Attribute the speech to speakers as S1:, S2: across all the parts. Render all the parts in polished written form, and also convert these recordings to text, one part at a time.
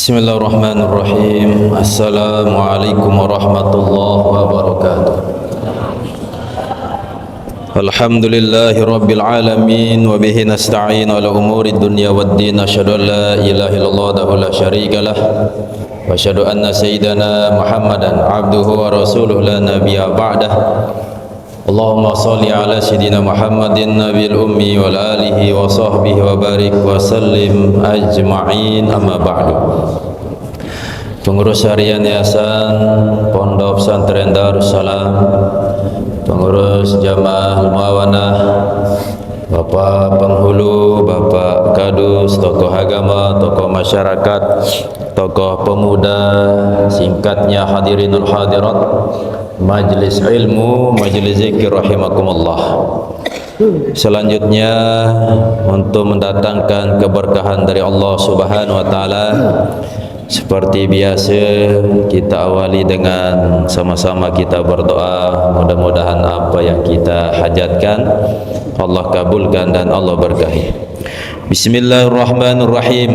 S1: Bismillahirrahmanirrahim. Assalamualaikum warahmatullahi wabarakatuh. Alhamdulillahi rabbil alamin wa bihi nasta'in ala umuri dunya waddin. Asyhadu an la ilaha illallah wahdahu la syarika lah wa asyhadu anna sayyidana Muhammadan abduhu wa rasuluhu la nabiyya ba'dah. Allahumma salli ala sayyidina Muhammadin nabiyil ummi wal alihi wa sahbihi wa barik wa sallim ajma'in, amma ba'du. Pengurus harian Yayasan Pondok Pesantren Darussalam, pengurus Jamaah Muawanah, Bapak penghulu, Bapak Kadus, tokoh agama, tokoh masyarakat, tokoh pemuda, singkatnya hadirinul hadirat, Majelis ilmu, majelis zikir rahimakumullah. Selanjutnya untuk mendatangkan keberkahan dari Allah Subhanahu wa taala, seperti biasa kita awali dengan sama-sama kita berdoa. Mudah-mudahan apa yang kita hajatkan Allah kabulkan dan Allah berkahi. Bismillahirrahmanirrahim.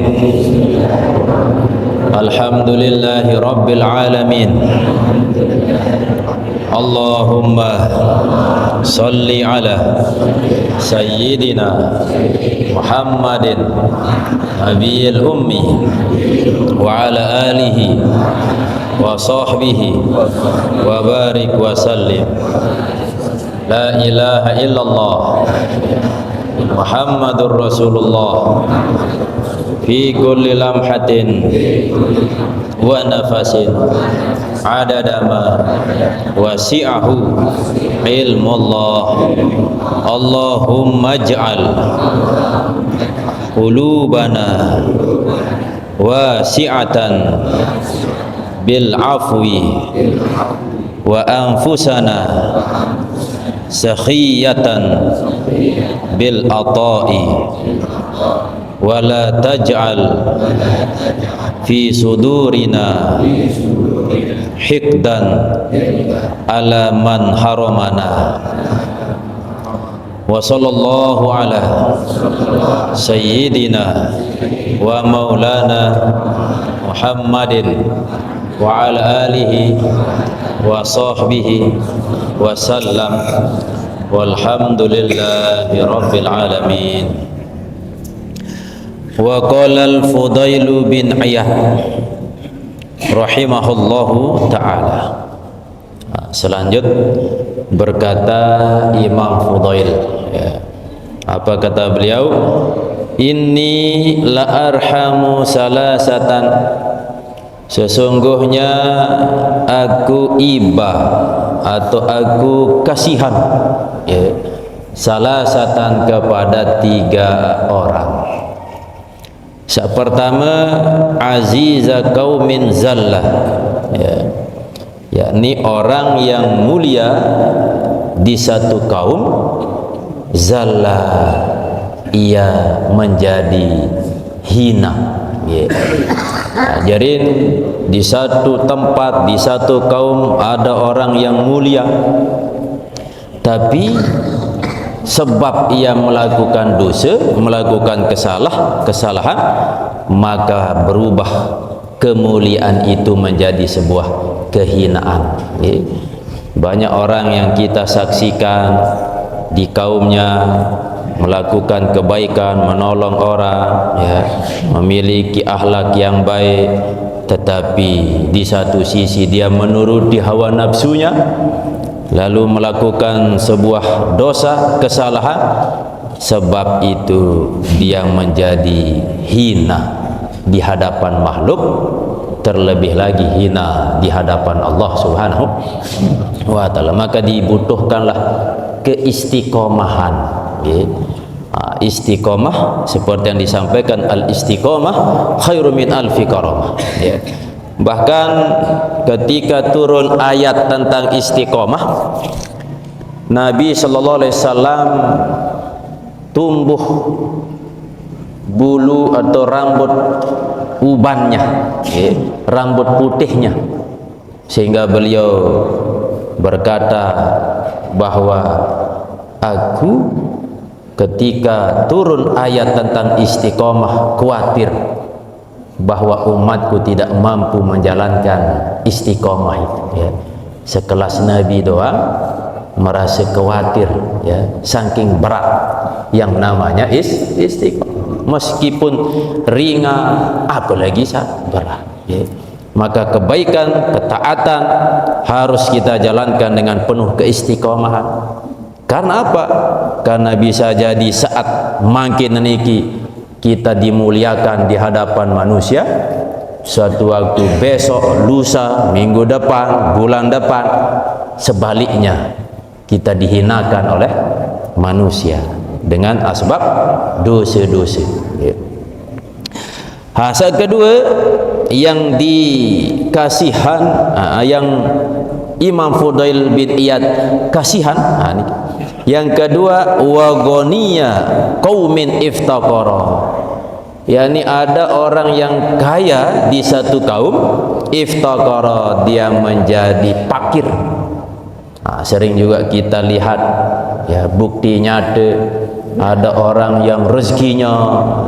S1: Alhamdulillahi rabbil alamin. Allahumma salli ala sayyidina Muhammadin nabiyil ummi wa ala alihi wa sahbihi wa barik wa sallim. La ilaha illallah Muhammadur Rasulullah fi kulli lamhatin wa nafasin adada ma wasi'ahu ilmullah. Allahumma ij'al qulubana wasi'atan bil afwi wa anfusana sakhiyatan bil ata'i wa la taj'al fi sudurina hikdan ala man haramana. Wa sallallahu ala sayyidina wa maulana Muhammadin wa ala alihi wa sahbihi wa sallam, walhamdulillahi rabbil alamin. Wa qala al-Fudail bin Iyad rahimahullahu ta'ala. Selanjutnya berkata Imam Fudail, ya. Apa kata beliau? Inni la arhamu salasatan, sesungguhnya aku iba atau aku kasihan, ya, salasatan kepada 3 orang. Yang pertama, aziza qaumin zallah, ya, yakni orang yang mulia di satu kaum, zallah ia menjadi hina, ya. Nah, jadi di satu tempat, di satu kaum ada orang yang mulia, tapi sebab ia melakukan dosa, melakukan kesalahan, maka berubah kemuliaan itu menjadi sebuah kehinaan. Banyak orang yang kita saksikan di kaumnya melakukan kebaikan, menolong orang, ya, memiliki akhlak yang baik, tetapi di satu sisi dia menuruti hawa nafsunya, lalu melakukan sebuah dosa, kesalahan, sebab itu dia menjadi hina di hadapan makhluk, terlebih lagi hina di hadapan Allah Subhanahu wa ta'ala. Maka dibutuhkanlah keistiqomahan, ya. Istiqomah seperti yang disampaikan, al-istiqomah khairu min alfi karamah, ya. Bahkan ketika turun ayat tentang istiqomah, Nabi sallallahu alaihi wasallam tumbuh bulu atau rambut ubannya, ya, rambut putihnya, sehingga beliau berkata bahwa aku ketika turun ayat tentang istiqomah khawatir bahwa umatku tidak mampu menjalankan istiqomah itu, ya. Sekelas Nabi doang merasa khawatir, ya, saking berat yang namanya istiqomah, meskipun ringan apalagi berat, ya. Maka kebaikan, ketaatan harus kita jalankan dengan penuh keistiqomahan. Karena apa? Karena bisa jadi saat makin niki kita dimuliakan di hadapan manusia, suatu waktu besok, lusa, minggu depan, bulan depan, sebaliknya kita dihinakan oleh manusia dengan asbab dosa-dosa. Hasad kedua yang dikasihan, yang Imam Fudail bin Iyad kasihan, yang kedua wa ghaniya qaumin iftaqara, yakni ada orang yang kaya di satu kaum, iftaqara, dia menjadi fakir. Sering juga kita lihat, ya, bukti nyata ada orang yang rezekinya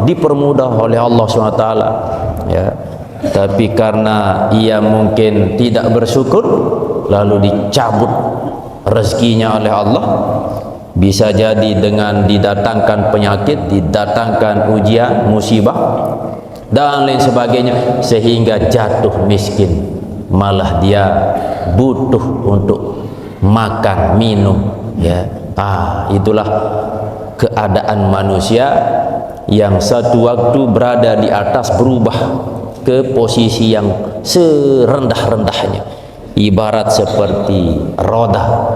S1: dipermudah oleh Allah SWT, ya, tapi karena ia mungkin tidak bersyukur lalu dicabut rezekinya oleh Allah. Bisa jadi dengan didatangkan penyakit, didatangkan ujian, musibah dan lain sebagainya, sehingga jatuh miskin, malah dia butuh untuk makan, minum, ya. Itulah keadaan manusia yang satu waktu berada di atas berubah ke posisi yang serendah-rendahnya, ibarat seperti roda,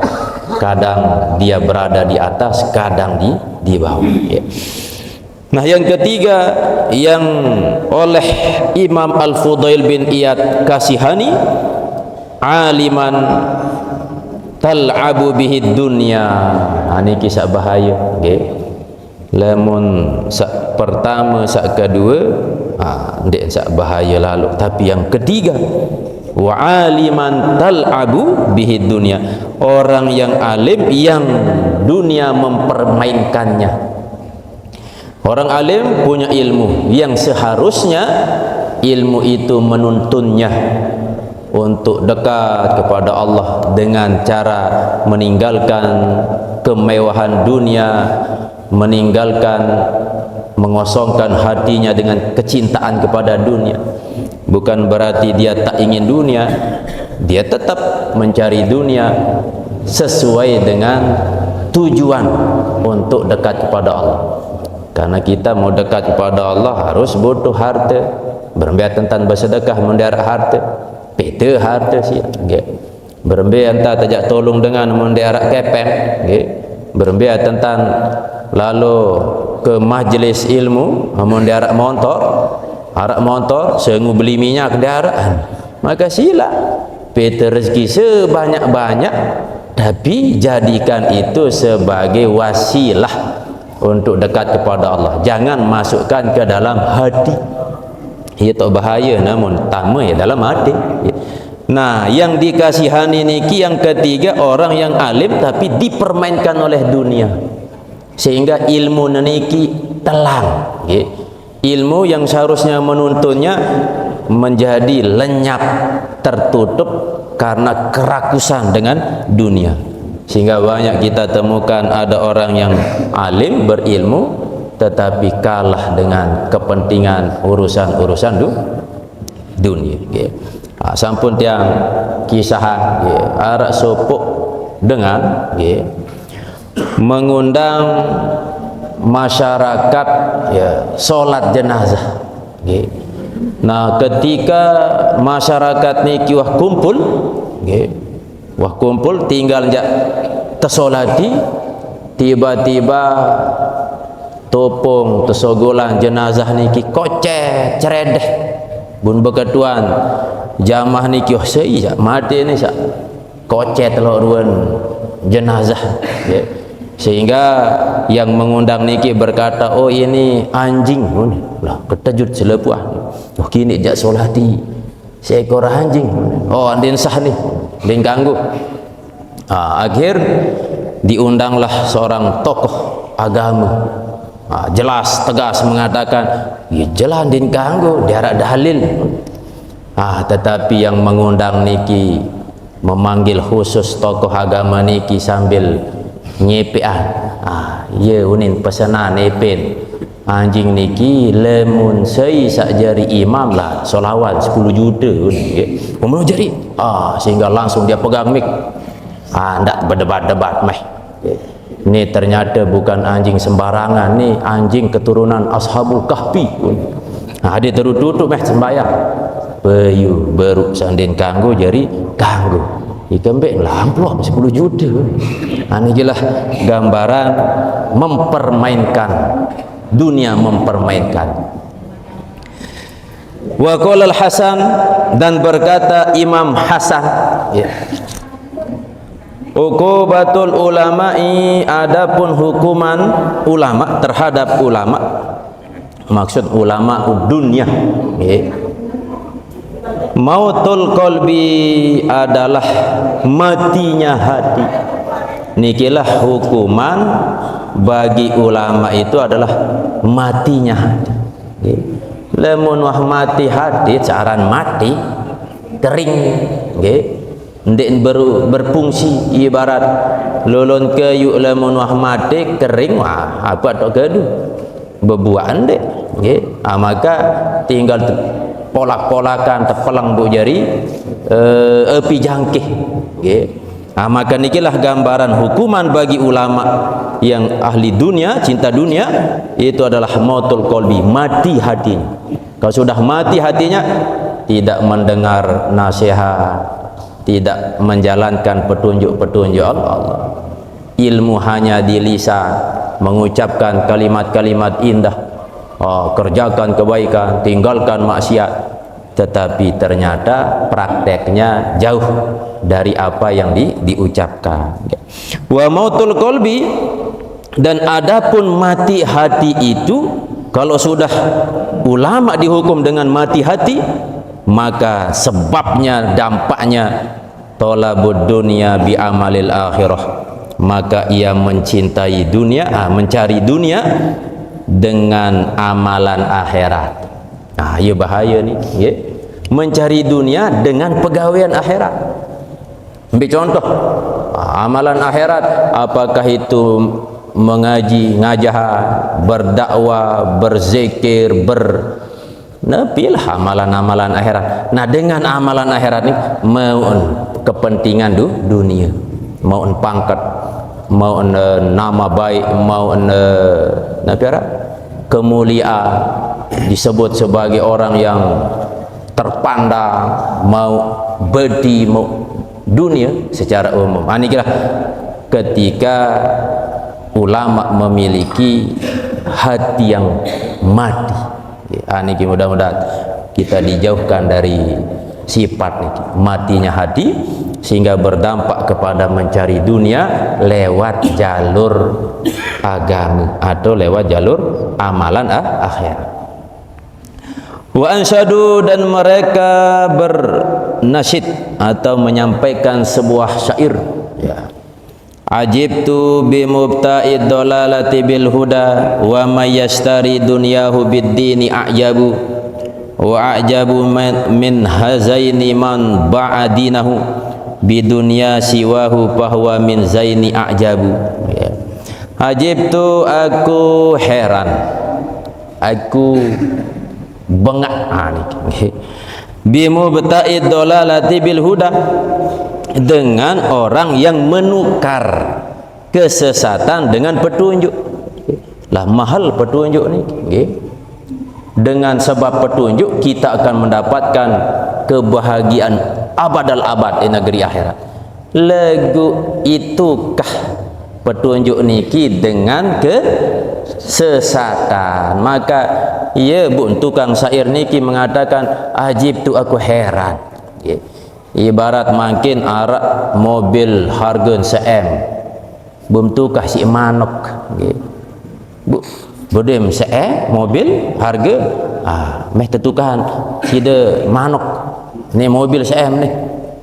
S1: kadang dia berada di atas, kadang di bawah, ya. Nah, yang ketiga yang oleh Imam Al-Fudail bin Iyad kasihani, aliman tal'abu bihi dunya. Ini kisah bahaya, okay. Lamun sak pertama, sak kedua, ndek sak bahaya lalu. Tapi yang ketiga, wa aliman tal'abu bihi dunya, orang yang alim yang dunia mempermainkannya. Orang alim punya ilmu yang seharusnya ilmu itu menuntunnya untuk dekat kepada Allah dengan cara meninggalkan kemewahan dunia, meninggalkan, mengosongkan hatinya dengan kecintaan kepada dunia. Bukan berarti dia tak ingin dunia, dia tetap mencari dunia sesuai dengan tujuan untuk dekat kepada Allah. Karena kita mau dekat kepada Allah harus butuh harta. Berbiar tentang bersedekah mendarat harta, peta harta sih, berbiar tentang tajak tolong dengan mendarat kepeng, berbiar tentang lalu ke majlis ilmu mendarat motor, arak motor, sengu beli minyak kendaraan, maka sila peta rezeki sebanyak-banyak, tapi jadikan itu sebagai wasilah untuk dekat kepada Allah. Jangan masukkan ke dalam hati. Ia tak bahaya, namun tama ya dalam hati. Nah, yang dikasihani niki yang ketiga, orang yang alim tapi dipermainkan oleh dunia, sehingga ilmu niki telang. Ilmu yang seharusnya menuntunnya menjadi lenyap, tertutup karena kerakusan dengan dunia. Sehingga banyak kita temukan ada orang yang alim, berilmu, tetapi kalah dengan kepentingan urusan-urusan dunia. Sampun tiang kisahan arak sopok dengan mengundang masyarakat, solat jenazah. Nah, ketika masyarakat niki wah kumpul tinggal jak tersolati, tiba-tiba topong tersogolan jenazah niki koceh ceredeh bun beketuan jamah niki sei mati ni sak koceh teloruan jenazah, sehingga yang mengundang niki berkata, oh ini anjing, lah ketajut selepuah, oh kini jak solati seekor anjing, oh andin sah nih din ganggu. Akhir diundanglah seorang tokoh agama jelas tegas mengatakan ya jalan din kanggo dia ada dalil. Tetapi yang mengundang niki memanggil khusus tokoh agama niki sambil nyepean, ya unin pesanan nepin anjing niki lemun sei sak jari imam lah solawat 10 juta umur jari sehingga langsung dia pegang mik ndak berdebat-debat meh. Ini ternyata bukan anjing sembarangan, nih anjing keturunan Ashabul Kahfi. Dia terus tutup meh sembahyang bayu beruk sandin kanggo jari kanggo ikembek lamplok 10 juta. Ini jelas gambaran mempermainkan dunia, mempermainkan. Wa qala al-Hasan, dan berkata Imam Hasan, ya, uqubatul ulama'i, adapun hukuman ulama terhadap ulama, maksud ulama dunia, ya. Mautul qalbi adalah matinya hati. Nikilah hukuman bagi ulama itu adalah matinya hati. Lemun wah mati hati, caran mati kering, ndek berfungsi. Ibarat lulun kayu lemun wah mati kering, apa tok gaduh bebuan dek, maka tinggal polak-polakan tepelang bu jari api jangkih. Maka nikilah gambaran hukuman bagi ulama yang ahli dunia, cinta dunia, itu adalah mautul qalbi, mati hatinya. Kalau sudah mati hatinya, tidak mendengar nasihat, tidak menjalankan petunjuk-petunjuk Allah. Ilmu hanya di lisan, mengucapkan kalimat-kalimat indah, kerjakan kebaikan, tinggalkan maksiat, tetapi ternyata prakteknya jauh dari apa yang diucapkan. Wa mautul qalbi, dan adapun mati hati itu, kalau sudah ulama dihukum dengan mati hati, maka sebabnya, dampaknya thalabud dunya bi amalil akhirah, maka ia mencintai dunia, mencari dunia dengan amalan akhirat. Ya bahaya nih, ya. Mencari dunia dengan pegawaian akhirat. Ambil contoh, amalan akhirat, apakah itu mengaji, ngajah, berdakwah, berzikir, nabilah amalan-amalan akhirat. Nah, dengan amalan akhirat ini mau kepentingan dunia, mau pangkat, mau nama baik, mau kemuliaan, disebut sebagai orang yang terpandang, mau bedi, mau dunia secara umum. Ini kira ketika ulama memiliki hati yang mati. Ini mudah-mudahan kita dijauhkan dari sifat ini, matinya hati, sehingga berdampak kepada mencari dunia lewat jalur agama atau lewat jalur amalan akhirat. Wa ansyadu, dan mereka bernasyid atau menyampaikan sebuah syair, ya. Ajibtu bi mubta'id dalalati bil huda wa may yashtari dunyahu bid dini a'jabu wa a'jabu min hazaini man ba'adinahu bidunya siwahu fahuwa min zaini a'jabu, ya. Ajibtu, aku heran, aku bengak, bimu beta'id dolalati bil huda, dengan orang yang menukar kesesatan dengan petunjuk. Lah mahal petunjuk ni, dengan sebab petunjuk kita akan mendapatkan kebahagiaan abadal abad di negeri akhirat. Lagu itukah petunjuk niki dengan kesesatan? Maka ya bu, tukang syair niki mengatakan ajib tu, aku heran, ya. Ibarat makin arak mobil harga se-M, belum tukah si manok, ya. Bu bodem se-M mobil harga meh tetukan sida manok ni mobil se-M ni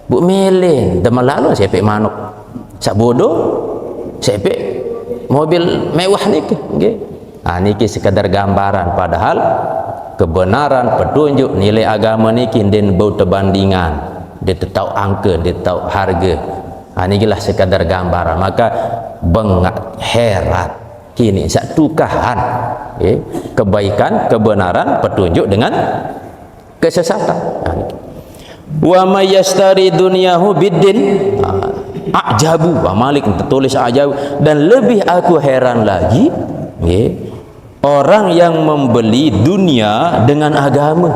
S1: bu milih demal lalu sepek manok sak bodoh sepek mobil mewah ni ke, okay. Niki sekadar gambaran, padahal kebenaran petunjuk nilai agama niki den bau terbandingan, dia tahu angka, dia tahu harga. Niki lah sekadar gambaran. Maka bengak herat kini satukahan kebaikan, kebenaran, petunjuk dengan kesesatan. Wa may yastari dunyahu biddin ajabu, Malik tertulis ajabu, dan lebih aku heran lagi orang yang membeli dunia dengan agama.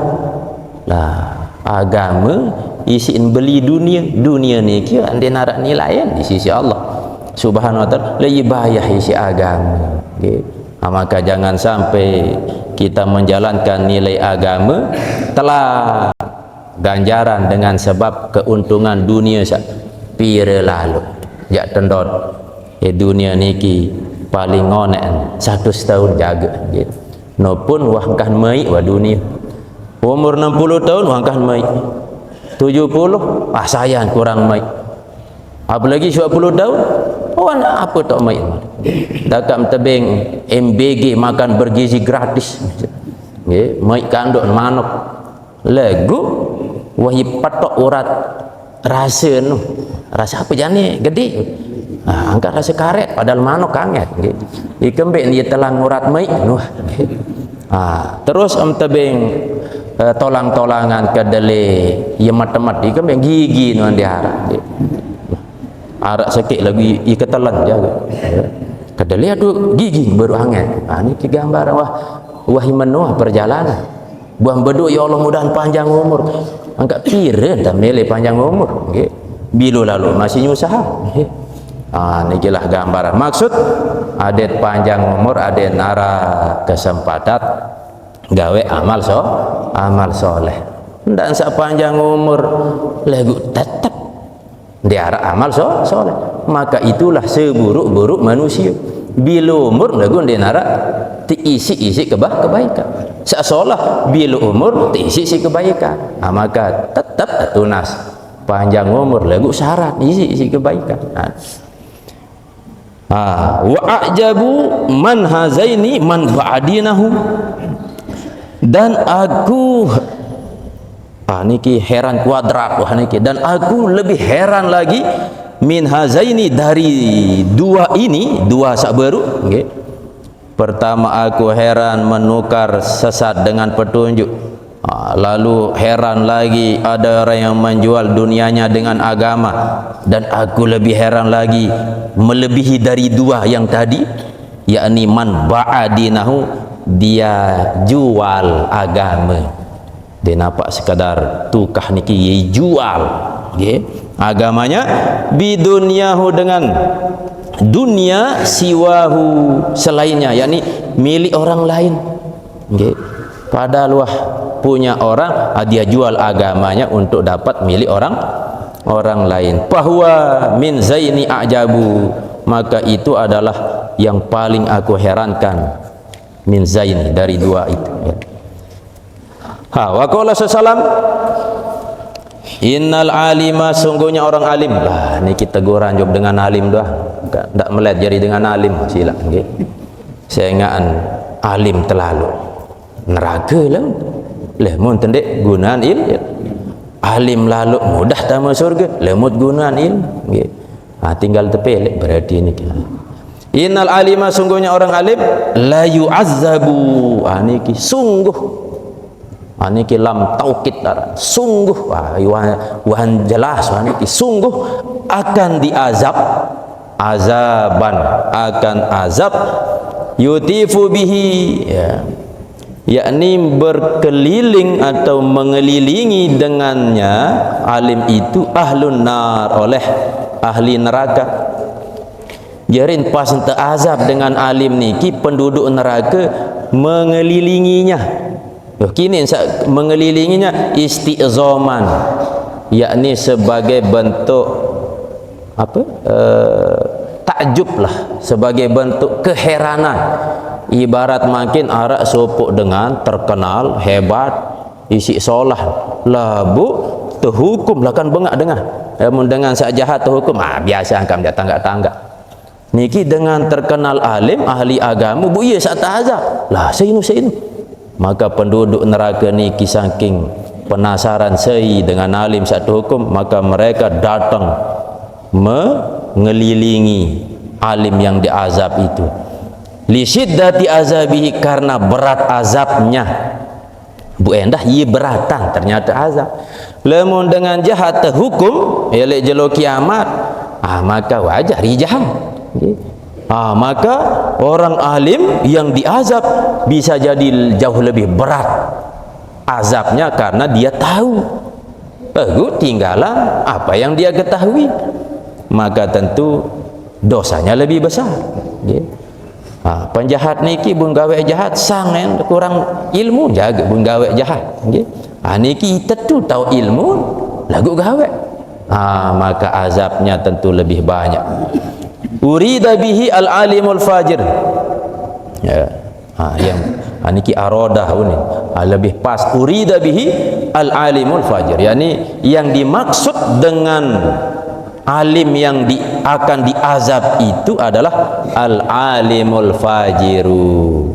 S1: Lah, agama isiin beli dunia. Dunia ni kira dia narak nilai di sisi Allah Subhanahu wa taala, lebih bayah isi agama. Maka jangan sampai kita menjalankan nilai agama telah ganjaran dengan sebab keuntungan dunia pira lalu. Jak tendot dunia niki paling ngonek 100 tahun jaga gitu. No pun wahkan mai wa dunia. Umur 60 tahun wahkan mai. 70 sayang kurang mai. Apalagi 90 tahun apa tak mai. Dakam tebing MBG makan bergizi gratis. Mai kanduk manuk. Lagu wahi patok urat rasa nu. Rasa apa jani gede. Angkat rasa karet padahal manuk kanget ikembek dia telang urat mai terus tebing tolang-tolangan kedele ia matemat ikembek gigi nuan dia arak sakit lagi iketelan jaga kedele adu gigi baru hangat. Ini gambar wahi menuah perjalanan buang beduk, ya Allah mudahan panjang umur. Angkat kira dah milih panjang umur bilu lalu masih nyusaha. Nikilah gambaran. Maksud adet panjang umur, adet nara kesempatan gawe amal soleh. Dan sepanjang umur lagu tetap diarah amal soleh. Maka itulah seburuk-buruk manusia. Bila umur lagu dia nara diisi kebaikan. Seolah bila umur diisi kebaikan. Maka tetap tunas panjang umur lagu syarat isi kebaikan. Wa ajabu man hazaini man ba'dinahu, dan aku niki heran kuadrat niki, dan aku lebih heran lagi min hazaini dari dua ini, dua sakberu pertama aku heran menukar sesat dengan petunjuk. Lalu heran lagi ada orang yang menjual dunianya dengan agama, dan aku lebih heran lagi melebihi dari dua yang tadi, yakni man ba'adinahu, dia jual agama. Dia nampak sekadar tukah niki jual agamanya bidunyahu, dengan dunia siwahu selainnya, yakni milik orang lain. Padahal punya orang, dia jual agamanya untuk dapat milik orang lain. Bahwa min zaini ajabu, maka itu adalah yang paling aku herankan. Min zaini, dari dua itu. Wa qala sallam, innal alima, sungguhnya orang alim. Ni kita teguran job dengan alim dah. Tak melet jadi dengan alim sila. Saya ingat alim terlalu neraka lah. Mun tendek gunaan ilmu. Alim lalu mudah tamu surga, lemut gunaan ilmu. Tinggal tepelek berarti ini. Innal alima, sungguhnya orang alim la yu'azzabu. Niki sungguh. Niki lam taukid, sungguh. Wahan jelas niki sungguh akan diazab, azaban, akan azab yutifu bihi, yakni berkeliling atau mengelilingi dengannya alim itu ahlun nar, oleh ahli neraka. Jarin pas ente azab dengan alim niki penduduk neraka mengelilinginya. Kini mengelilinginya isti'zaman, yakni sebagai bentuk takjub lah, sebagai bentuk keheranan. Ibarat makin arak sopok dengan terkenal hebat isi solah labu terhukum lah kan bengak dengan dengan sak jahat terhukum biasa angkam dia tangga-tangga niki dengan terkenal alim ahli agama bu iya sak azab lah seinu maka penduduk neraka niki saking penasaran sei dengan alim satu hukum, maka mereka datang mengelilingi alim yang diazab itu li syiddati azabihi, karena berat azabnya bu endah iya beratan ternyata azab. Lemun dengan jahat terhukum elek jelo kiamat, maka wajar rijam. Maka orang alim yang diazab bisa jadi jauh lebih berat azabnya karena dia tahu tinggalan apa yang dia ketahui, maka tentu dosanya lebih besar. Penjahat niki bun gawe jahat sangen kurang ilmu jaga bun gawe jahat. Niki tentu tahu ilmu lagu gawe, maka azabnya tentu lebih banyak. Urida bihi al-alimul fajir, yang niki arodah ini lebih pas. Urida bihi al-alimul fajir, yakni yang dimaksud dengan alim yang akan diazab itu adalah al-alimul fajiru,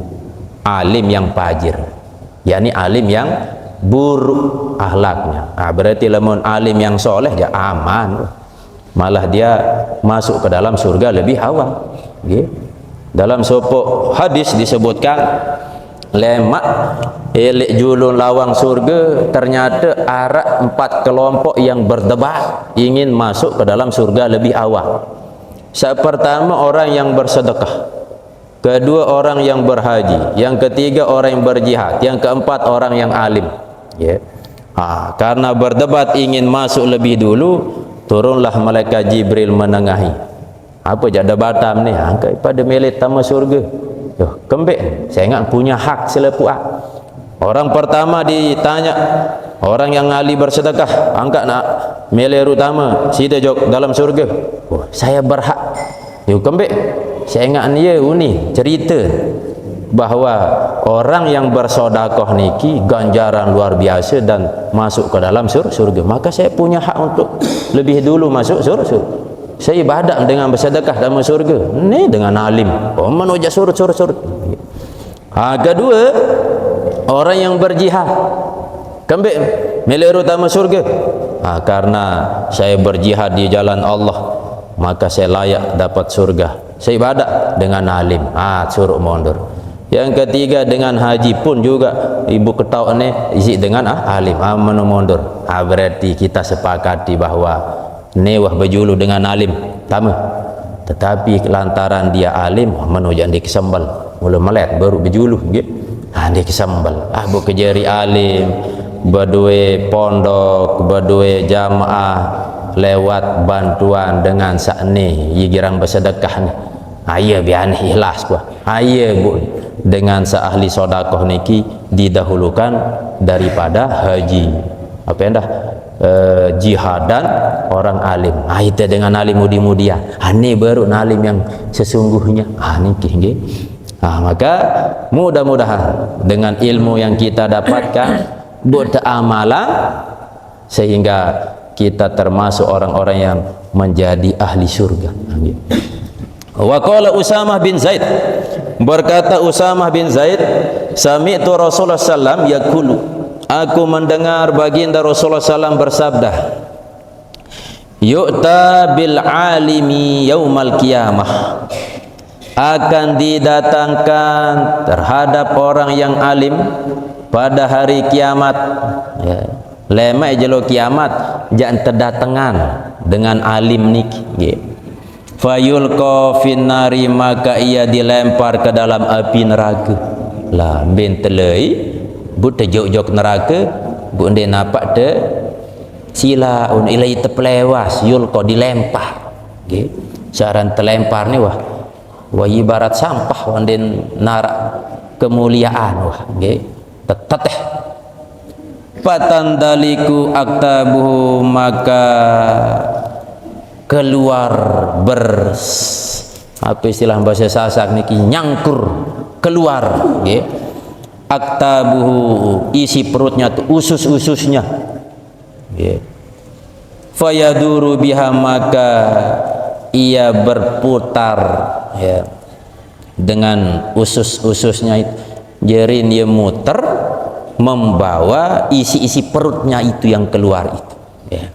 S1: alim yang fajir, yakni alim yang buruk akhlaknya. Berarti lamun alim yang soleh dia aman, malah dia masuk ke dalam surga lebih awal. Dalam sopok hadis disebutkan lemak elek julun lawang surga, ternyata ada 4 kelompok yang berdebat ingin masuk ke dalam surga lebih awal. Pertama orang yang bersedekah, kedua orang yang berhaji, yang ketiga orang yang berjihad, yang keempat orang yang alim. Karena berdebat ingin masuk lebih dulu, turunlah malaikat Jibril menengahi. Apa jada batam ni? Angkat pada milik tamu surga. Kembek, saya ingat punya hak selepuak. Orang pertama ditanya, orang yang ahli bersedekah, angkat nak milik utama, sida jok dalam surga. Saya berhak. Kembek, saya ingat dia uni cerita bahawa orang yang bersedekah niki ganjaran luar biasa dan masuk ke dalam surga. Maka saya punya hak untuk lebih dulu masuk surga. Saya ibadat dengan bersedekah dalam surga ni dengan alim menuju surga. Kedua orang yang berjihad, kembali milik utama surga. Karena saya berjihad di jalan Allah, maka saya layak dapat surga. Saya ibadat dengan alim, suruh mundur. Yang ketiga dengan haji pun juga ibu ketahui ni isi dengan alim, mundur. Berarti kita sepakati bahawa newah berjulu dengan alim tama, tetapi lantaran dia alim menuju di kesembal mula melet baru berjulu dia kesembal. Bu kejari alim berdua pondok berdua jamaah lewat bantuan dengan sakni girang bersedekah ni ayah bian ikhlas gua ayah bu dengan seahli sedekah niki didahulukan daripada haji apa endah jihad dan orang alim. Itu dengan alim mudi-mudia. Ini baru alim yang sesungguhnya. Niki. Maka mudah-mudahan dengan ilmu yang kita dapatkan buat amalan sehingga kita termasuk orang-orang yang menjadi ahli surga. Wa qala Usamah bin Zaid, berkata Usamah bin Zaid, sami'tu Rasulullah sallam yaqulu, aku mendengar baginda Rasulullah SAW bersabda, yu'ta bil alimi yaumal qiyamah, akan didatangkan terhadap orang yang alim pada hari kiamat. Lemai jelo kiamat jangan terdatangan dengan alim niki. Fayulqa finnari, maka ia dilempar ke dalam api neraka. Lah bin telai bu terjok-jok neraka, bu dia nampak te sila ilai terpelewas yulqa dilempar. Saran terlempar ni wah ibarat sampah wanden narak kemuliaan teteh patandaliku aktabuhu, maka keluar apa istilah bahasa Sasak niki nyangkur keluar aktabuhu, isi perutnya tu usus-ususnya. Fayaduru biha, maka ia berputar ya dengan usus-ususnya itu. Jadi dia muter membawa isi-isi perutnya itu yang keluar itu ya.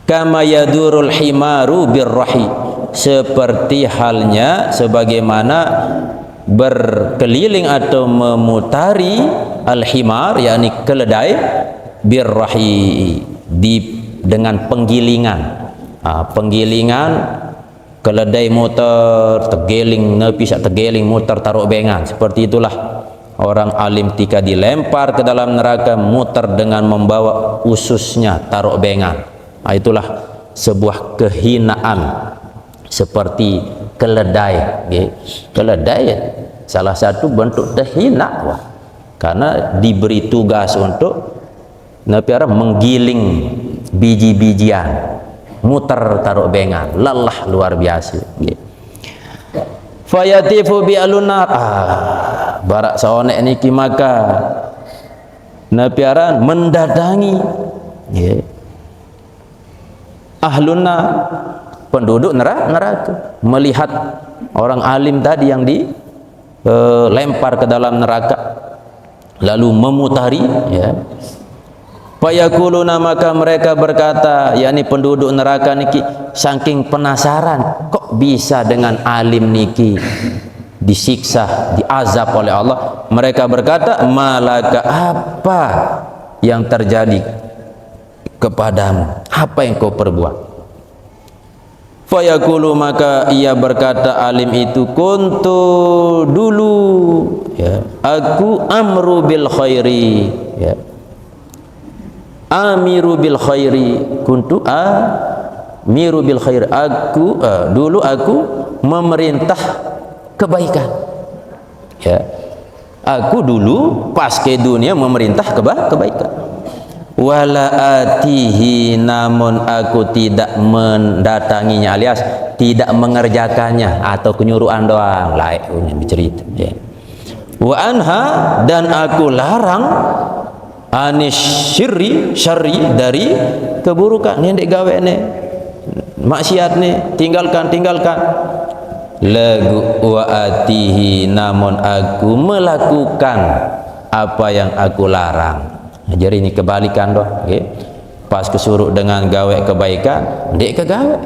S1: Kama yadurul himaru birrahi, seperti halnya sebagaimana berkeliling atau memutari al-himar yakni keledai birrahi dengan penggilingan. Penggilingan keledai muter tergeling nepi sak tergeling muter taruh bengan, seperti itulah orang alim tika dilempar ke dalam neraka muter dengan membawa ususnya taruh bengan. Itulah sebuah kehinaan seperti keledai. Keledai salah satu bentuk terhina karena diberi tugas untuk menggiling biji-bijian, muter taruh bengan, lelah luar biasa. Fayatifu bi alunar, barak saonek niki maka napiaran mendatangi ahluna, penduduk neraka, melihat orang alim tadi yang dilempar ke dalam neraka lalu memutari ya. Fayakuluna, maka mereka berkata, yakni penduduk neraka niki saking penasaran kok bisa dengan alim niki disiksa, diazab oleh Allah, mereka berkata, malaka, apa yang terjadi kepadamu, apa yang kau perbuat? Fayaqulu, maka ia berkata alim itu, kuntu dulu ya, aku amru bil khairi ya, amiru bil khairi, kuntu amiru bil khairi, aku dulu aku memerintah kebaikan ya, aku dulu pas ke dunia memerintah kebaikan. Wala atihi, namun aku tidak mendatanginya alias tidak mengerjakannya atau kenyuruhan doang lain bercerita ya. Wa anha, dan aku larang anis syirri dari keburukan ni dek gawe ni maksiat ni tinggalkan lagu. Wa atihi, namun aku melakukan apa yang aku larang. Jadi ini kebalikan doh, okay? Pas kesuruh dengan gawe kebaikan, dek ke gawe.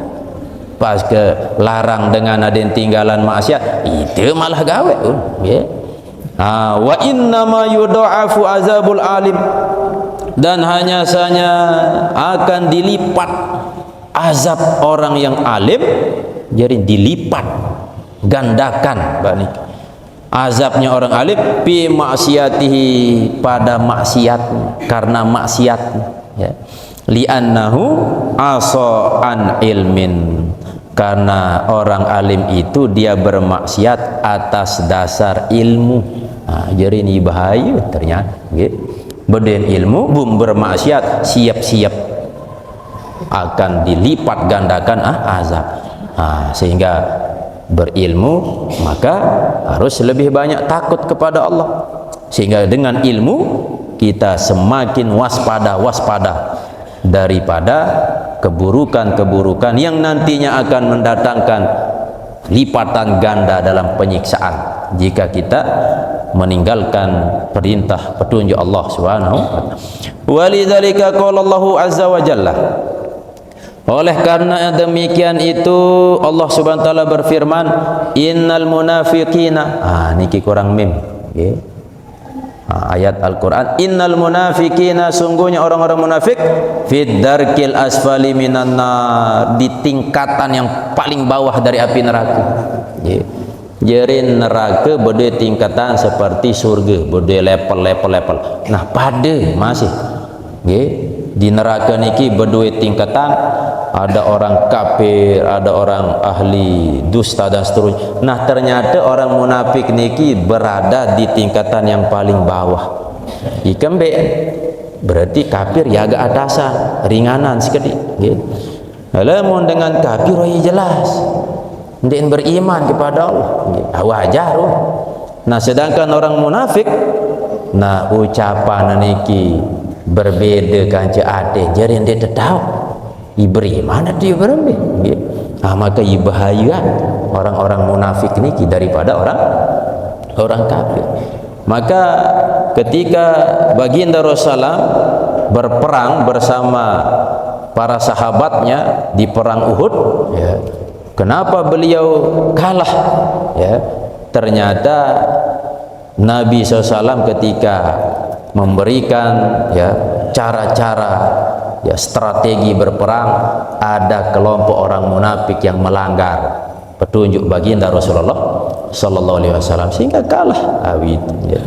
S1: Pas ke larang dengan ada yang tinggalan maksiat, itu malah gawe. Okay? Wa inna ma yudha'afu azabul alim, dan hanya saja akan dilipat azab orang yang alim. Jadi dilipat gandakan banik azabnya orang alim fi maksiatihi, pada maksiat, karena maksiat ya. Li'annahu asa an ilmin, karena orang alim itu dia bermaksiat atas dasar ilmu. Jadi ini bahaya ternyata gitu. Beden ilmu bum bermaksiat, siap-siap akan dilipat gandakan azab. Sehingga berilmu maka harus lebih banyak takut kepada Allah, sehingga dengan ilmu kita semakin waspada daripada keburukan-keburukan yang nantinya akan mendatangkan lipatan ganda dalam penyiksaan jika kita meninggalkan perintah petunjuk Allah Subhanahu wa taala. Walidzalika qala Allahu azza wa jalla, oleh karena demikian itu Allah Subhanahu wa taala berfirman, innal munafiqina, niki kurang mim okay. Ayat Al-Quran, innal munafiqina, sungguhnya orang-orang munafik fid darkil asfali minan nar, di tingkatan yang paling bawah dari api neraka okay. Jadi neraka berdua tingkatan seperti surga, berdua level. Nah pada masih okay. Di neraka niki berdua tingkatan, ada orang kafir, ada orang ahli dusta dan seterusnya. Nah ternyata orang munafik niki berada di tingkatan yang paling bawah. Ikan berarti kafir ya agak atasan, ringanan sedikit. Namun dengan kafir jelas, dia beriman kepada Allah, wajar. Nah sedangkan orang munafik, nah ucapan niki berbeda kan ade, jadi dia tahu iberi mana dia berembe. Maka bahaya orang-orang munafik ini daripada orang kafir. Maka ketika baginda Rasulullah berperang bersama para sahabatnya di perang Uhud, ya, kenapa beliau kalah? Ya, ternyata Nabi SAW ketika memberikan ya cara-cara ya strategi berperang, ada kelompok orang munafik yang melanggar petunjuk baginda Rasulullah sallallahu alaihi wasallam sehingga kalah. Ya.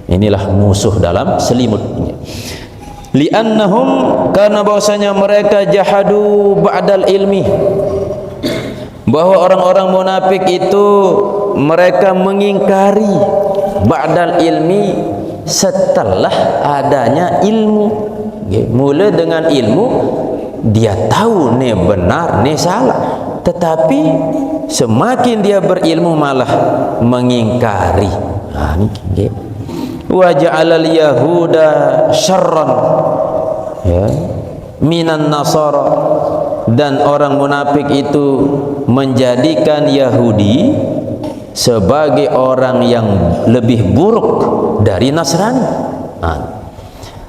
S1: Inilah musuh dalam selimut. Li'annahum, karena bahwasanya mereka jahadu ba'dal ilmi, bahwa orang-orang munafik itu mereka mengingkari ba'dal ilmi, setelah adanya ilmu. Mula dengan ilmu dia tahu ni benar ni salah, tetapi semakin dia berilmu malah mengingkari. Wa ja'alal yahuda syarran ya minan nasara, dan orang munafik itu menjadikan Yahudi sebagai orang yang lebih buruk dari Nasrani.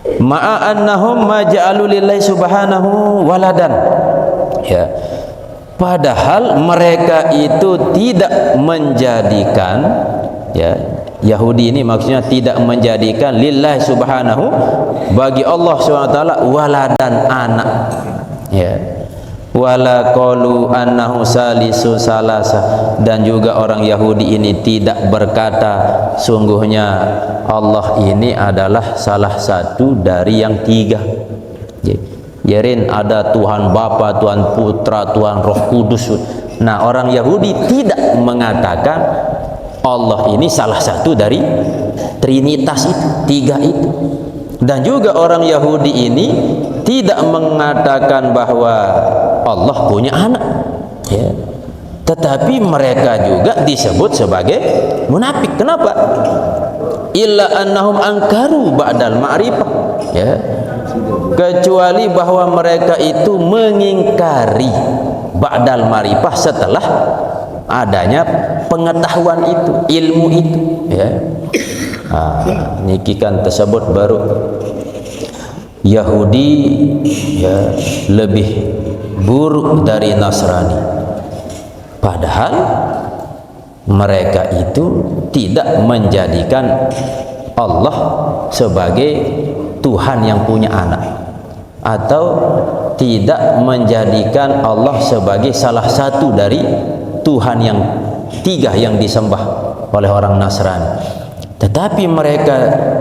S1: Ma'a annahum ma ja'alu lillahi subhanahu waladan, ya, padahal mereka itu tidak menjadikan, ya, Yahudi ini maksudnya tidak menjadikan lillahi subhanahu, bagi Allah SWT waladan, anak, ya. Wala qalu annahu salisu salasa, dan juga orang Yahudi ini tidak berkata sungguhnya Allah ini adalah salah satu dari yang tiga. Jerin ada Tuhan Bapa, Tuhan Putra, Tuhan Roh Kudus. Nah, orang Yahudi tidak mengatakan Allah ini salah satu dari Trinitas itu, tiga itu. Dan juga orang Yahudi ini tidak mengatakan bahwa Allah punya anak, ya. Tetapi mereka juga disebut sebagai munafik. Kenapa? Illa annahum angkaru ba'dal ma'rifah, ya. Kecuali bahwa mereka itu mengingkari ba'dal ma'rifah, setelah adanya pengetahuan itu, ilmu itu, ya. Nikikan tersebut baru Yahudi ya lebih buruk dari Nasrani, padahal mereka itu tidak menjadikan Allah sebagai Tuhan yang punya anak, atau tidak menjadikan Allah sebagai salah satu dari Tuhan yang tiga yang disembah oleh orang Nasrani. Tetapi mereka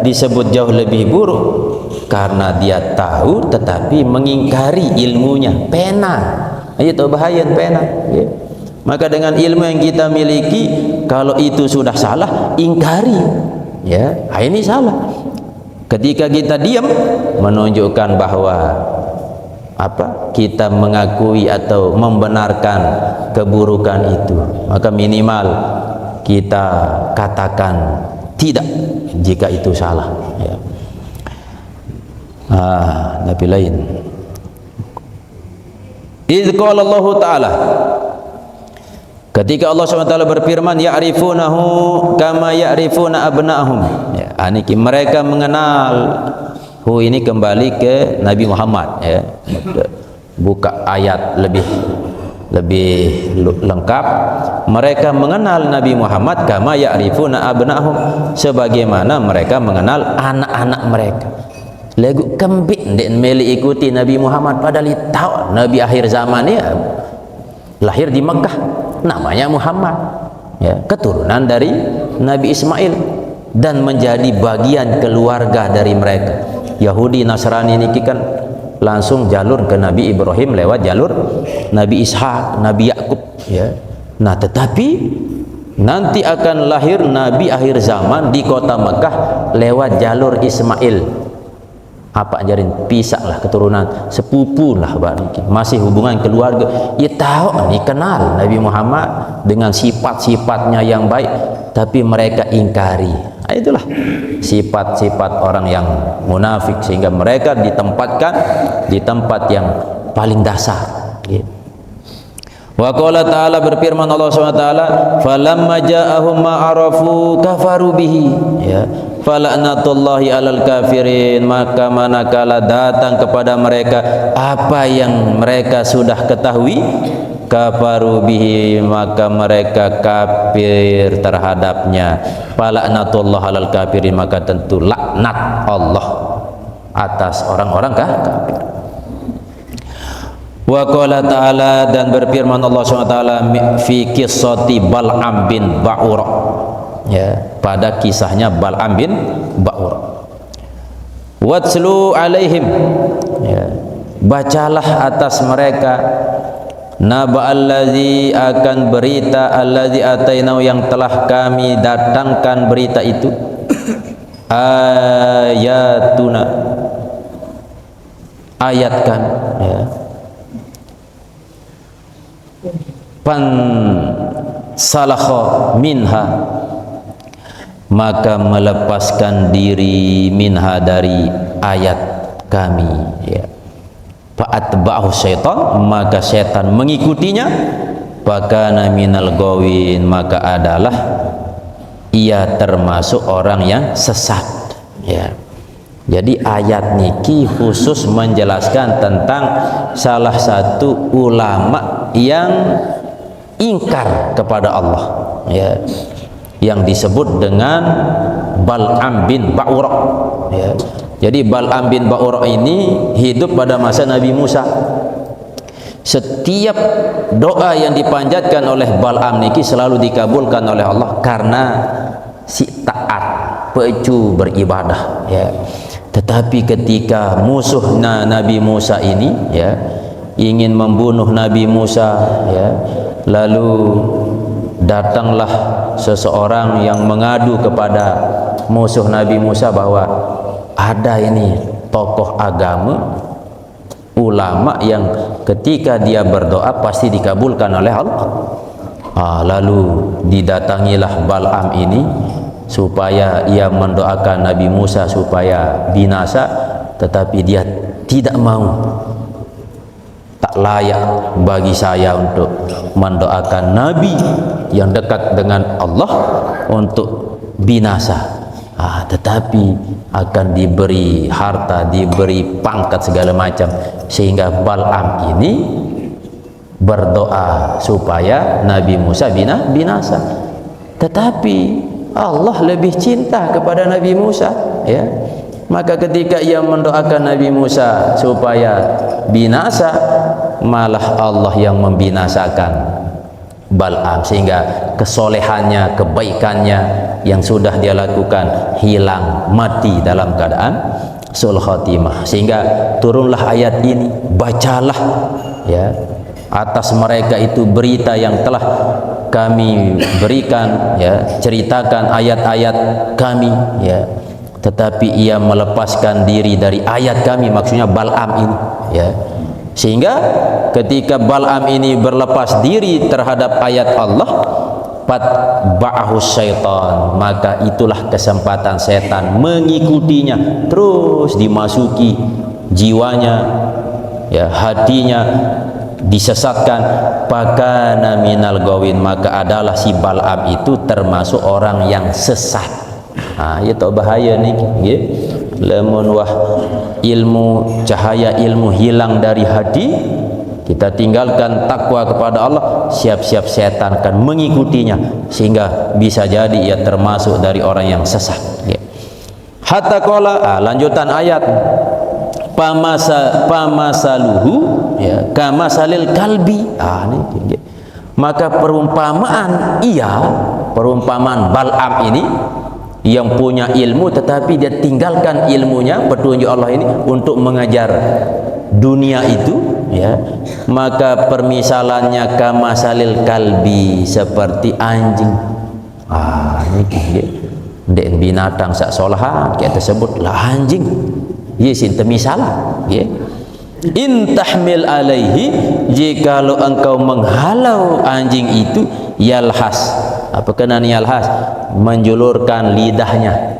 S1: disebut jauh lebih buruk karena dia tahu tetapi mengingkari ilmunya. Pena, itu bahaya pena, ya. Maka dengan ilmu yang kita miliki, kalau itu sudah salah, ingkari, ya. Ini salah. Ketika kita diam, menunjukkan bahwa kita mengakui atau membenarkan keburukan itu, maka minimal kita katakan tidak jika itu salah, ya. Nabi lain. Idz qala Allah Ta'ala, ketika Allah SWT berfirman, ya'rifunahu kama ya'rifuna abna'ahum, ya, niki mereka mengenal. Ini kembali ke Nabi Muhammad, ya. Buka ayat lebih lengkap. Mereka mengenal Nabi Muhammad kama ya'rifuna abna'ahum, sebagaimana mereka mengenal anak-anak mereka. Lagu kembit ndek meli ikuti Nabi Muhammad, padahal tahu Nabi akhir zaman ya lahir di Mekah, namanya Muhammad, ya, keturunan dari Nabi Ismail dan menjadi bagian keluarga dari mereka. Yahudi Nasrani ini kan langsung jalur ke Nabi Ibrahim lewat jalur Nabi Ishak, Nabi Yakub, ya. Nah, tetapi nanti akan lahir Nabi akhir zaman di kota Mekah lewat jalur Ismail. Apa ajarin pisah lah keturunan, sepupu lah, masih hubungan keluarga. Ya tahu nih, kenal Nabi Muhammad dengan sifat-sifatnya yang baik, tapi mereka ingkari. Itulah sifat-sifat orang yang munafik, sehingga mereka ditempatkan di tempat yang paling dasar. Wa qala ta'ala, berfirman Allah SWT, falamma ja'ahum ma arafu kafaru bihi, ya, fala'natullahi alal kafirin, maka manakala datang kepada mereka apa yang mereka sudah ketahui, kafaru bihi, maka mereka kafir terhadapnya. Fala'natullahi alal kafirin, maka tentu laknat Allah atas orang-orang kafir. Wa qala ta'ala, dan berfirman Allah SWT fi qissati Bal'am bin Ba'ura, ya, pada kisahnya Bal'am bin Ba'ura. Watslu alaihim, ya, bacalah atas mereka naba'allazi, akan berita allazi atainau, yang telah kami datangkan berita itu, ayatuna, ayat kami, ya, pan salakha minha, maka melepaskan diri, minha, dari ayat kami, ya. Fa'atba'ahu syaitan, maka syaitan mengikutinya, fakana minal ghawin, maka adalah ia termasuk orang yang sesat, ya. Jadi ayat niki khusus menjelaskan tentang salah satu ulama yang ingkar kepada Allah, ya, yang disebut dengan Bal'am bin Ba'ura, ya. Jadi Bal'am bin Ba'ura ini hidup pada masa Nabi Musa. Setiap doa yang dipanjatkan oleh Bal'am niki selalu dikabulkan oleh Allah karena si taat, pecu beribadah, ya. Tetapi ketika musuhnya Nabi Musa ini, ya, ingin membunuh Nabi Musa, ya, lalu datanglah seseorang yang mengadu kepada musuh Nabi Musa bahwa ada ini tokoh agama, ulama yang ketika dia berdoa pasti dikabulkan oleh Allah. Lalu didatangilah Bal'am ini supaya ia mendoakan Nabi Musa supaya binasa, tetapi dia tidak mau. Tak layak bagi saya untuk mendoakan Nabi yang dekat dengan Allah untuk binasa. Tetapi akan diberi harta, diberi pangkat segala macam, sehingga Bal'am ini berdoa supaya Nabi Musa binasa. Tetapi Allah lebih cinta kepada Nabi Musa, ya. Maka ketika ia mendoakan Nabi Musa supaya binasa, malah Allah yang membinasakan Bal'am, sehingga kesolehannya, kebaikannya yang sudah dia lakukan hilang, mati dalam keadaan sul khatimah. Sehingga turunlah ayat ini, bacalah, ya, atas mereka itu berita yang telah kami berikan, ya, ceritakan ayat-ayat kami, ya. Tetapi ia melepaskan diri dari ayat kami, maksudnya Bal'am ini, ya. Sehingga ketika Bal'am ini berlepas diri terhadap ayat Allah, fatba'ahu syaitan, maka itulah kesempatan setan mengikutinya, terus dimasuki jiwanya, ya, hatinya disesatkan. Pakana minal ghawin, maka adalah si Bal'am itu termasuk orang yang sesat. Ya tak bahaya nih, ya. Lamun wah ilmu, cahaya ilmu hilang dari hati, kita tinggalkan takwa kepada Allah, siap-siap setan akan mengikutinya, sehingga bisa jadi ia termasuk dari orang yang sesat, ya. Hatta qala, lanjutan ayat, pamasaluhu, ya, kamasalil kalbi. Ini, ya. Maka perumpamaan Bal'am ini yang punya ilmu, tetapi dia tinggalkan ilmunya, petunjuk Allah ini untuk mengajar dunia itu, ya. Maka permisalannya kamasalil kalbi, seperti anjing. Ini dek binatang sak solahan kita sebut lah anjing, ya, sinten misalah, ya. In tahmil alaihi, jikalau engkau menghalau anjing itu, yalhas, apa kenan yalhas, menjulurkan lidahnya,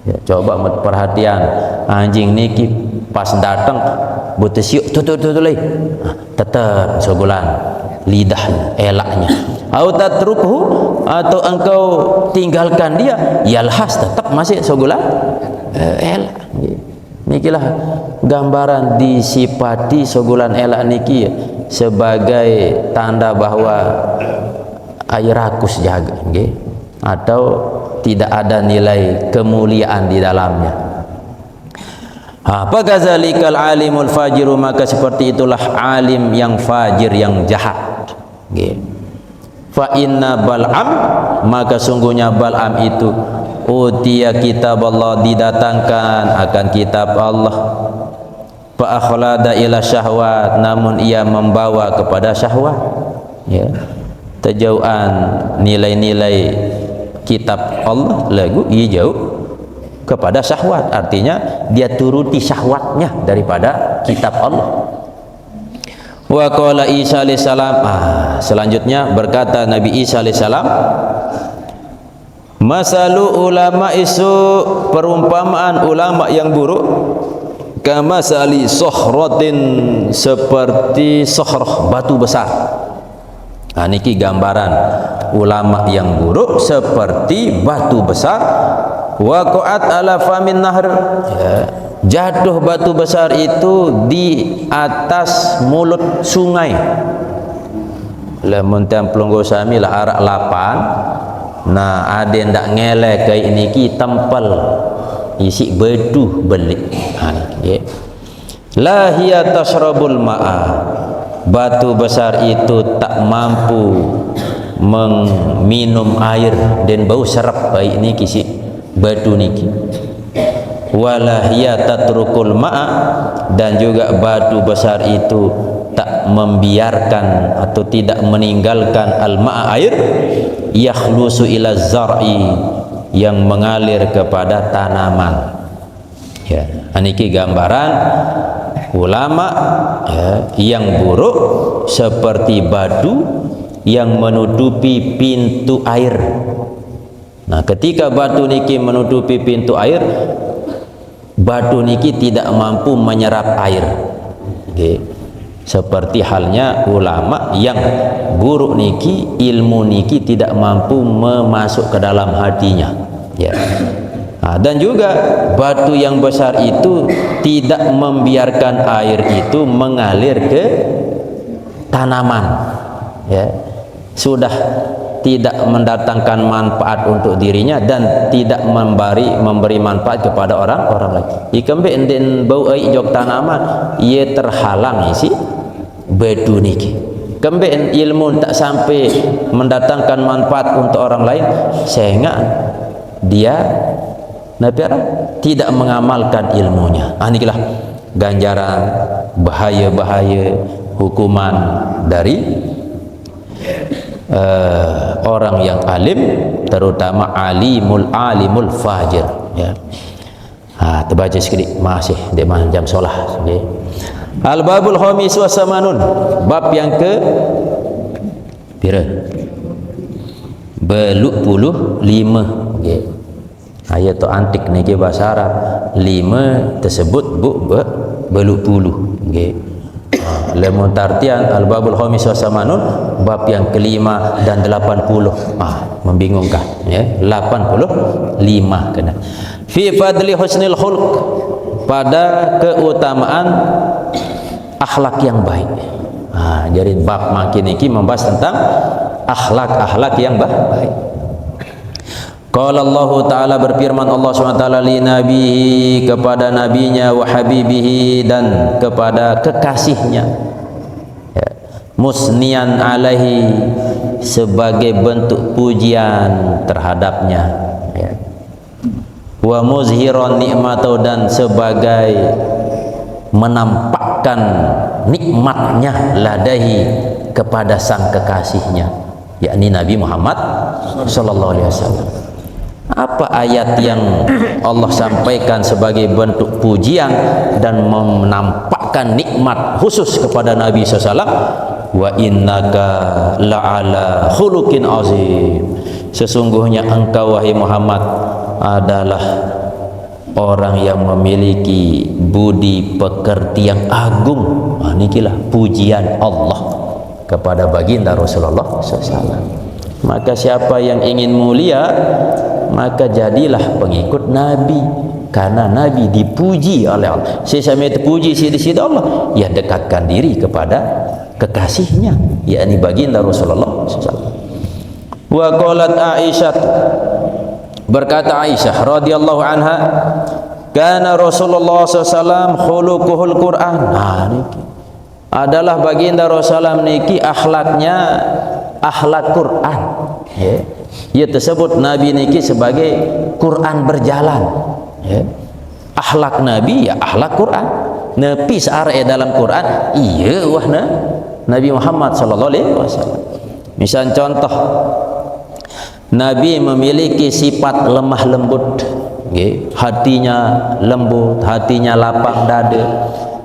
S1: ya. Coba perhatian, anjing niki pas datang butuh siuk tu lagi tetap sebulan lidahnya elaknya au tatrukhu atau engkau tinggalkan dia yalhas tetap masih sebulan elak. Nikilah gambaran disifati sebulan elak niki sebagai tanda bahwa air rakus jaga atau tidak ada nilai kemuliaan di dalamnya. Apa kazalikal alimul fajiru, maka seperti itulah alim yang fajir yang jahat. Fa inna Bal'am, maka sungguhnya Bal'am itu utiya kitab Allah, didatangkan akan kitab Allah. Fa akhlada ila syahwat, namun ia membawa kepada syahwat. Ya. Terjauhan nilai-nilai kitab Allah lagu ia jauh kepada syahwat, artinya dia turuti syahwatnya daripada kitab Allah. Wa qala Isa alaihi salam, selanjutnya berkata Nabi Isa alaihi salam, masalu ulama isu, perumpamaan ulama yang buruk, kama sali sohrotin, seperti sohroh batu besar. Niki gambaran ulama yang buruk seperti batu besar. Waqa'at ala famin nahr, jatuh batu besar itu di atas mulut sungai. Lamun templung gosami lah arak lapan. Nah, ada ndak ngelek kayak niki tempel isi bedu belik. La hiya tashrabul ma'a, batu besar itu tak mampu meminum air dan bau serap baik niki si batu niki. Wala hiya tatrukul ma'a, dan juga batu besar itu tak membiarkan atau tidak meninggalkan al-ma'a, air, yakhlusu ila zar'i, yang mengalir kepada tanaman. Ya, niki gambaran ulama yang buruk seperti batu yang menutupi pintu air. Nah, ketika batu niki menutupi pintu air, batu niki tidak mampu menyerap air. Seperti halnya ulama yang buruk niki, ilmu niki tidak mampu memasuk ke dalam hatinya. Ya. Dan juga batu yang besar itu tidak membiarkan air itu mengalir ke tanaman. Ya. Sudah tidak mendatangkan manfaat untuk dirinya dan tidak memberi manfaat kepada orang lain. Ikambe enden bau ai jok tanaman, ia terhalang isi batu niki. Kembe ilmu tak sampai mendatangkan manfaat untuk orang lain, sehingga dia tidak mengamalkan ilmunya. Inilah ganjaran bahaya-bahaya hukuman dari orang yang alim, terutama alimul fajir. Ya. Terbaca sedikit masih di jam solah. Okay. Al-babul khamis wa samanun, bab yang ke pira? Beluk puluh lima. Okay. Ayat tu antik ni ke bahasa Arab. Lima tersebut beluk puluh. Okay. Lemon tartian al-babul khamis wa samanun, bab yang kelima dan 80. Membingungkan ya, 85 kena. Fi fadli husnil khulq, pada keutamaan akhlak yang baik. Jadi bab makin ini membahas tentang akhlak yang baik. Qala Allah Ta'ala, berfirman Allah SWT li nabihi, kepada nabinya, wa habibihi, dan kepada kekasihnya, ya. Musnian alaihi, sebagai bentuk pujian terhadapnya, ya. Wa muzhiran nikmatau, dan sebagai menampakkan nikmatnya ladahi, kepada sang kekasihnya, yakni Nabi Muhammad sallallahu alaihi wasallam. Apa ayat yang Allah sampaikan sebagai bentuk pujian dan menampakkan nikmat khusus kepada Nabi SAW? Wa innaka la'ala khuluqin azim, sesungguhnya engkau wahai Muhammad adalah orang yang memiliki budi pekerti yang agung. Inilah pujian Allah kepada baginda Rasulullah SAW. Maka siapa yang ingin mulia, maka jadilah pengikut Nabi, karena Nabi dipuji oleh Allah. Sesama terpuji di sisi Allah, ya dekatkan diri kepada kekasihnya, yakni baginda Rasulullah SAW. Wa qalat Aisyah, berkata Aisyah radhiyallahu anha, kana Rasulullah SAW khuluquhul Quran. Niki adalah baginda Rasulullah niki akhlaknya akhlak Quran. Ia tersebut Nabi niki sebagai Quran berjalan. Akhlak Nabi ya akhlak Quran. Nepi searah dalam Quran, iya wahna Nabi Muhammad sallallahu alaihi wasallam. Misal contoh, Nabi memiliki sifat lemah lembut, hatinya lembut, hatinya lapang dada.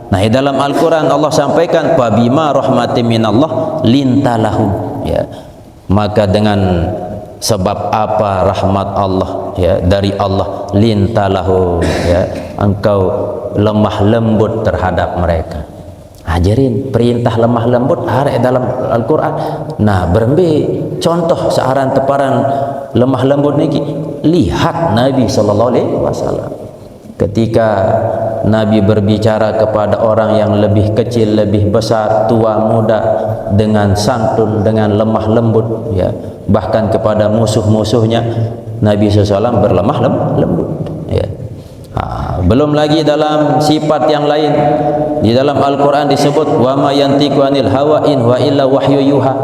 S1: Nah, di dalam Al-Quran Allah sampaikan, "Fabima rahmatin minallah lintalahum." Ya, maka dengan sebab apa rahmat Allah, ya, dari Allah, lintalahum, ya, engkau lemah lembut terhadap mereka. Ajarin perintah lemah lembut ada dalam Al-Quran. Nah, berembe contoh searan teparan lemah lembut niki, lihat Nabi sallallahu alaihi wasallam ketika Nabi berbicara kepada orang yang lebih kecil, lebih besar, tua, muda, dengan santun, dengan lemah lembut, ya, bahkan kepada musuh-musuhnya Nabi SAW berlemah lembut, ya. Belum lagi dalam sifat yang lain di dalam Al-Quran disebut wa ma yantiqu anil hawa in wa illa wahyu yuha.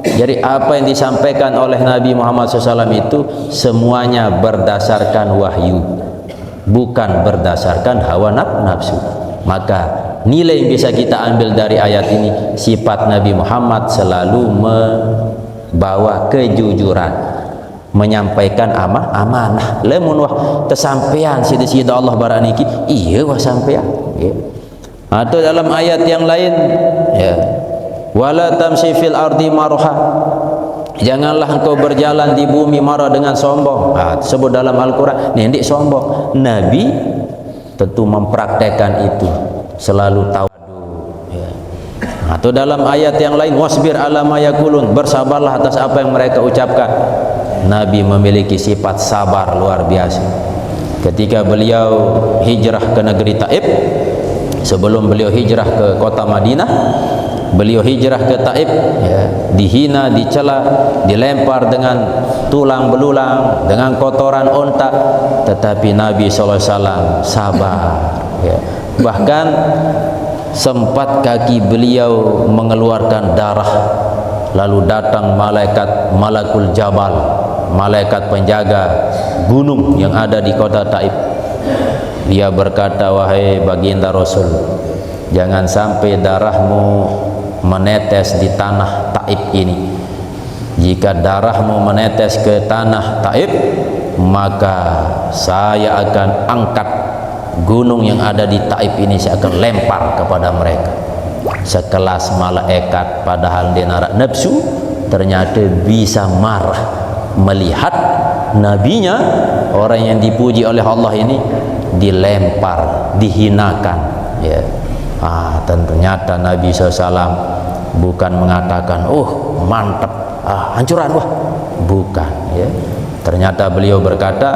S1: Jadi apa yang disampaikan oleh Nabi Muhammad SAW itu semuanya berdasarkan wahyu, bukan berdasarkan hawa nafsu. Maka nilai yang bisa kita ambil dari ayat ini, sifat Nabi Muhammad selalu membawa kejujuran, menyampaikan amanah. Lemun wah tersampean sida-sida Allah barang niki, iya wah sampean, ya. Atau dalam ayat yang lain, ya, wala tamshi fil ardi marha, janganlah engkau berjalan di bumi marah dengan sombong. Sebut dalam Al-Quran, nendik sombong. Nabi tentu mempraktekkan itu, selalu tawadu, ya. Atau dalam ayat yang lain, wasbir ala ma yaqulun, bersabarlah atas apa yang mereka ucapkan. Nabi memiliki sifat sabar luar biasa. Ketika beliau hijrah ke negeri Taif, sebelum beliau hijrah ke kota Madinah, beliau hijrah ke Taif, ya, dihina, dicela, dilempar dengan tulang belulang, dengan kotoran onta, tetapi Nabi SAW sabar, ya. Bahkan sempat kaki beliau mengeluarkan darah, lalu datang malaikat Malakul Jabal, malaikat penjaga gunung yang ada di kota Taif. Dia berkata, wahai baginda Rasul, jangan sampai darahmu menetes di tanah Taif ini. Jika darahmu menetes ke tanah Taif, maka saya akan angkat gunung yang ada di Taif ini, saya akan lempar kepada mereka. Sekelas malaikat, padahal dia narak nafsu, ternyata bisa marah melihat nabinya, orang yang dipuji oleh Allah ini, dilempar, dihinakan, ya. Ternyata Nabi SAW bukan mengatakan, oh mantap, hancuran wah, bukan, ya. Ternyata beliau berkata,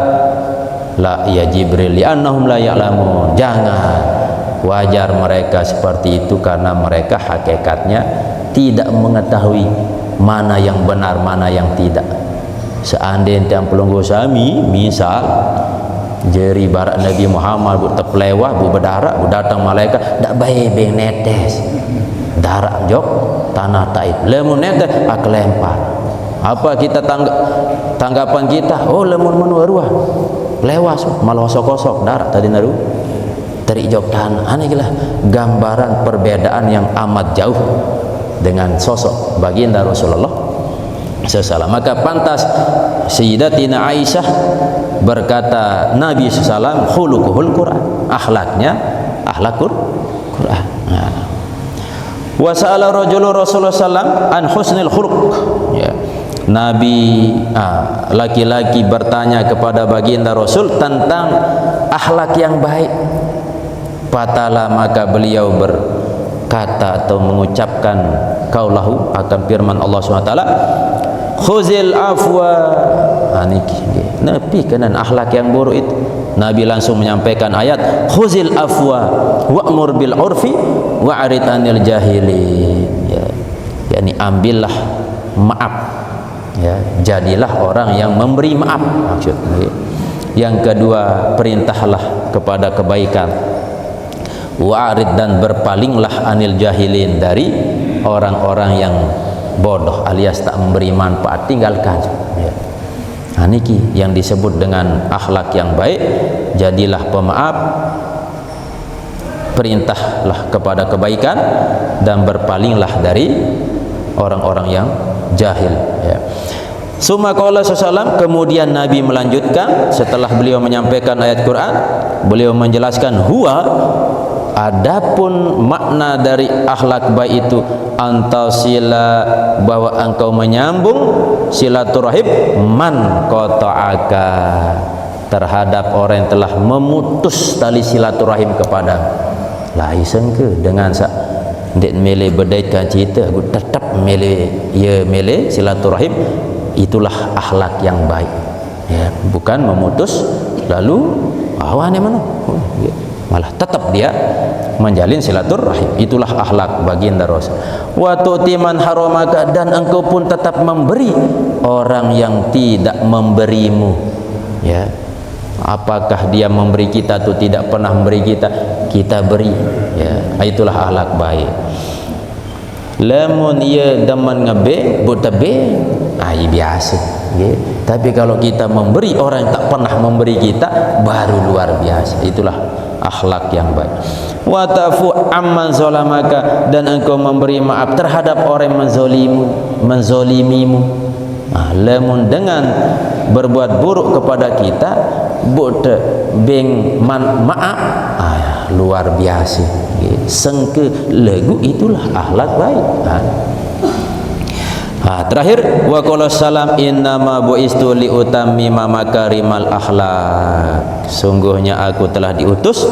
S1: la ya Jibril li'annahum la ya'lamun, jangan, wajar mereka seperti itu karena mereka hakikatnya tidak mengetahui mana yang benar, mana yang tidak. Seandainya yang pelunggu sami, misal jeri barat Nabi Muhammad bu terpelewah, bu berdarah, bu datang malaikat, tak baik beng netes darah jok tanah Taif, lemun netes ak lempar. Apa kita tanggapan kita? Oh lemun menuruah lewas malah kosok darah tadi naru terik jok tanah. Aneh gila, gambaran perbedaan yang amat jauh dengan sosok baginda Rasulullah SAW. Maka pantas Sayyidatina Aisyah berkata, Nabi SAW khuluquhul Quran, akhlaknya akhlak Quran. Wa sa'ala rajulun Rasulullah SAW an husnil khuluq, ya. Nabi laki-laki bertanya kepada baginda Rasul tentang akhlak yang baik. Fatala, maka beliau berkata atau mengucapkan kaulahu akan firman Allah SWT, khuzil afwa. Nabi kenan akhlak yang buruk itu. Nabi langsung menyampaikan ayat khuzil afwa wa'mur bil urfi wa'rid anil jahili. yakni ambillah maaf, ya, jadilah orang yang memberi maaf maksudnya. Yang kedua, perintahlah kepada kebaikan, wa'rid, dan berpalinglah anil jahilin, dari orang-orang yang bodoh alias tak memberi manfaat, tinggalkan, ya. Niki yang disebut dengan akhlak yang baik. Jadilah pemaaf, perintahlah kepada kebaikan, dan berpalinglah dari orang-orang yang jahil, ya. Summa qala sallallahu, kemudian Nabi melanjutkan setelah beliau menyampaikan ayat Quran, beliau menjelaskan huwa, adapun makna dari akhlak baik itu antasila, bahwa engkau menyambung silaturahim man qata'aka, terhadap orang yang telah memutus tali silaturahim kepada. Lah isengke dengan sak dek mele bedaikan cerita aku tetap mele ya mele silaturahim, itulah akhlak yang baik, ya, bukan memutus lalu awane mana, malah tetap dia menjalin silaturahim. Itulah akhlak baginda Rasul. Wa tu'ti man haramaka, dan engkau pun tetap memberi orang yang tidak memberimu, ya. Apakah dia memberi kita atau tidak pernah memberi kita, kita beri, ya. Itulah akhlak baik. Lamun ia demen ngebe butabe, biasa, ya. Tapi kalau kita memberi orang yang tak pernah memberi kita, baru luar biasa. Itulah akhlak yang baik. Wa ta'fu amman zalamaka, dan engkau memberi maaf terhadap orang yang menzolimimu. Lamun dengan berbuat buruk kepada kita, bote beng maaf, luar biasa, ya. Sengke lagu, itulah akhlak baik. Terakhir, wa qala salam innama buistu li utammima makarimal akhlak, sungguhnya aku telah diutus,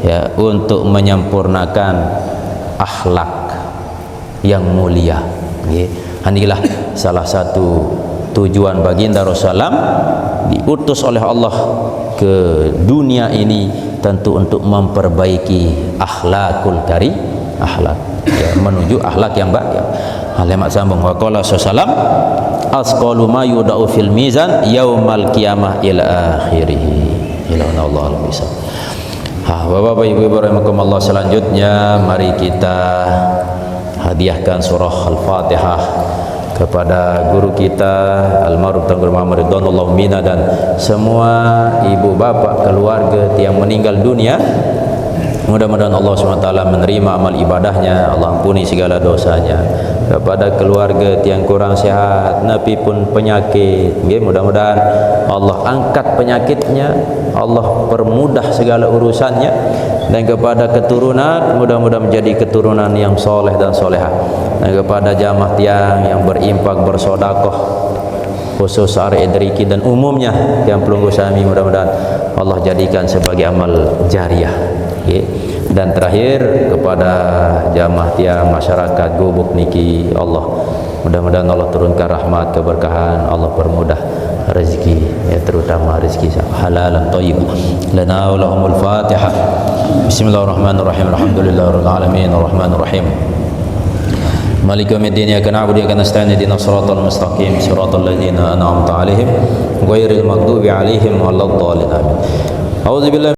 S1: ya, untuk menyempurnakan akhlak yang mulia, ya. Inilah salah satu tujuan baginda Rasulullah diutus oleh Allah ke dunia ini, tentu untuk memperbaiki akhlakul karim, akhlak, ya, menuju akhlak yang baik. Halamat sambung, wa qala sallam asqalu ma yudau fil mizan yaumal qiyamah ila akhirih, ila Allah bisa. Bapak ibu rahimakumullah, selanjutnya mari kita hadiahkan surah Al-Fatihah kepada guru kita almarhum Tuan Guru Muhammad Ridwanullah Mina, dan semua ibu bapak keluarga yang meninggal dunia. Mudah-mudahan Allah SWT menerima amal ibadahnya, Allah ampuni segala dosanya. Kepada keluarga yang kurang sehat, napi pun penyakit, mudah-mudahan Allah angkat penyakitnya, Allah permudah segala urusannya. Dan kepada keturunan, mudah-mudahan menjadi keturunan yang soleh dan solehah. Dan kepada jamaah tiang yang berimpak, bersodakoh, khusus Ari Edriki dan umumnya yang pelunggu sami, mudah-mudahan Allah jadikan sebagai amal jariah, ya. Dan terakhir kepada jamaah tiang masyarakat Gubuk niki, Allah mudah-mudahan Allah turunkan rahmat, keberkahan, Allah permudah rezeki, ya, terutama rezeki halalan thayyibah lana wa lahumul Fatihah. Bismillahirrahmanirrahim. Alhamdulillahirabbil alamin arrahmanir rahim maliki yaumiddin, iyyaka na'budu wa iyyaka nasta'in ihdinas siratal mustaqim siratal ladzina an'amta 'alaihim ghairil maghdubi 'alaihim waladdallin. Amin. A'udzubillahi